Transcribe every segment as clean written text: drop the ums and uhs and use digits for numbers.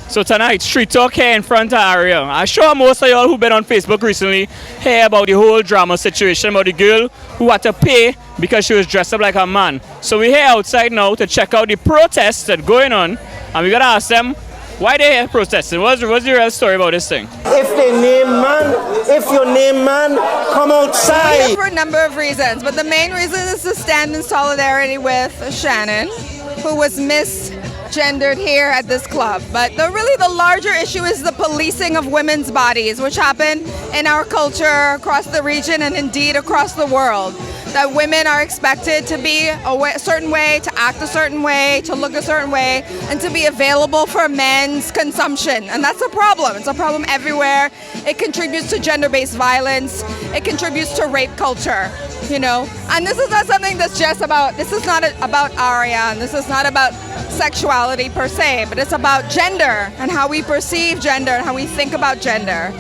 So tonight, Street Talk here in front of Aria. I'm sure most of y'all who've been on Facebook recently hear about the whole drama situation about the girl who had to pay because she was dressed up like a man. So we're here outside now to check out the protests that are going on, and we gotta ask them why they here protesting. What's the real story about this thing? If they name man, if you name man, come outside. For a number of reasons, but the main reason is to stand in solidarity with Shannon, who was misgendered here at this club. But really the larger issue is the policing of women's bodies, which happen in our culture across the region and indeed across the world. That women are expected to be a certain way, to act a certain way, to look a certain way, and to be available for men's consumption. And that's a problem. It's a problem everywhere. It contributes to gender-based violence. It contributes to rape culture, you know. And this is not something that's just about, this is not about Aria, and this is not about sexuality per se, but it's about gender and how we perceive gender and how we think about gender.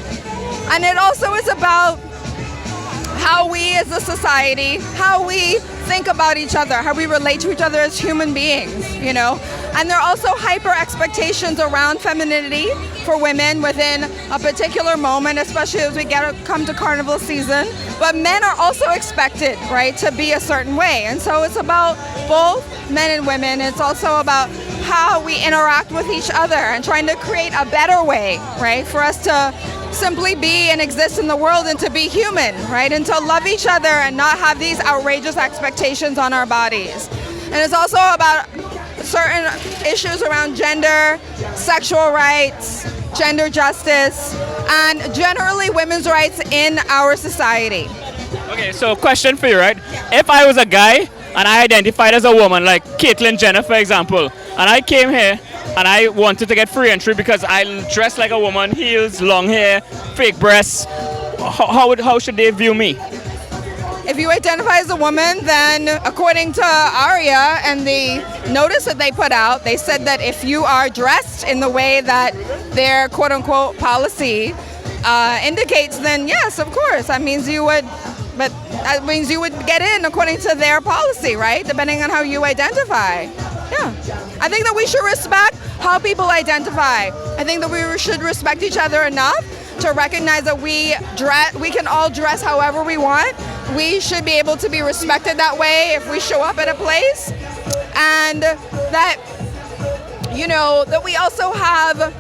And it also is about how we as a society, how we think about each other, how we relate to each other as human beings, you know. And there are also hyper expectations around femininity for women within a particular moment, especially as we come to Carnival season. But men are also expected, right, to be a certain way. And so it's about both men and women. It's also about how we interact with each other and trying to create a better way, right, for us to simply be and exist in the world and to be human, right? And to love each other and not have these outrageous expectations on our bodies. And it's also about certain issues around gender, sexual rights, gender justice, and generally women's rights in our society. Okay, so question for you, right? If I was a guy and I identified as a woman, like Caitlyn Jenner, for example, and I came here and I wanted to get free entry because I dress like a woman, heels, long hair, fake breasts, how should they view me? If you identify as a woman, then according to Aria and the notice that they put out, they said that if you are dressed in the way that their quote-unquote policy indicates, then yes, of course, that means you would, but that means you would get in according to their policy, right? Depending on how you identify. Yeah. I think that we should respect how people identify. I think that we should respect each other enough to recognize that we can all dress however we want. We should be able to be respected that way if we show up at a place. And that, you know, that we also have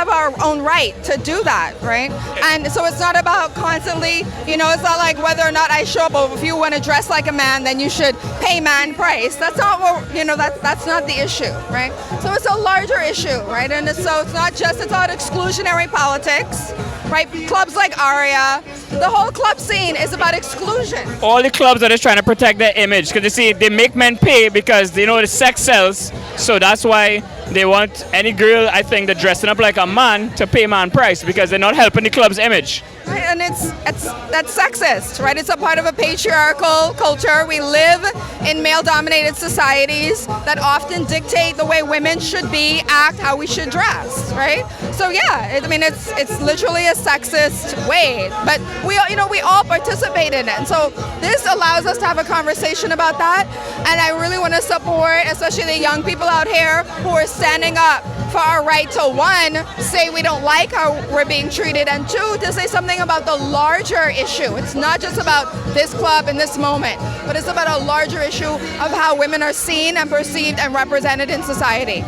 our own right to do that, right? And so it's not about constantly, you know, it's not like whether or not I show up, or if you want to dress like a man, then you should pay man price. That's not what, you know, that's not the issue, right? So it's a larger issue, right? And so it's not just, it's about exclusionary politics, right? Clubs like Aria, the whole club scene is about exclusion. All the clubs are just trying to protect their image because you see, they make men pay because they know the sex sells, so that's why they want any girl, I think, that's dressing up like a man to pay man price because they're not helping the club's image. Right, and that's sexist, right? It's a part of a patriarchal culture. We live in male-dominated societies that often dictate the way women should be, act, how we should dress, right? So yeah, I mean, it's literally a sexist way, but we all participate in it. And so this allows us to have a conversation about that, and I really want to support, especially the young people out here who are standing up for our right to, one, say we don't like how we're being treated, and two, to say something about the larger issue. It's not just about this club in this moment, but it's about a larger issue of how women are seen and perceived and represented in society.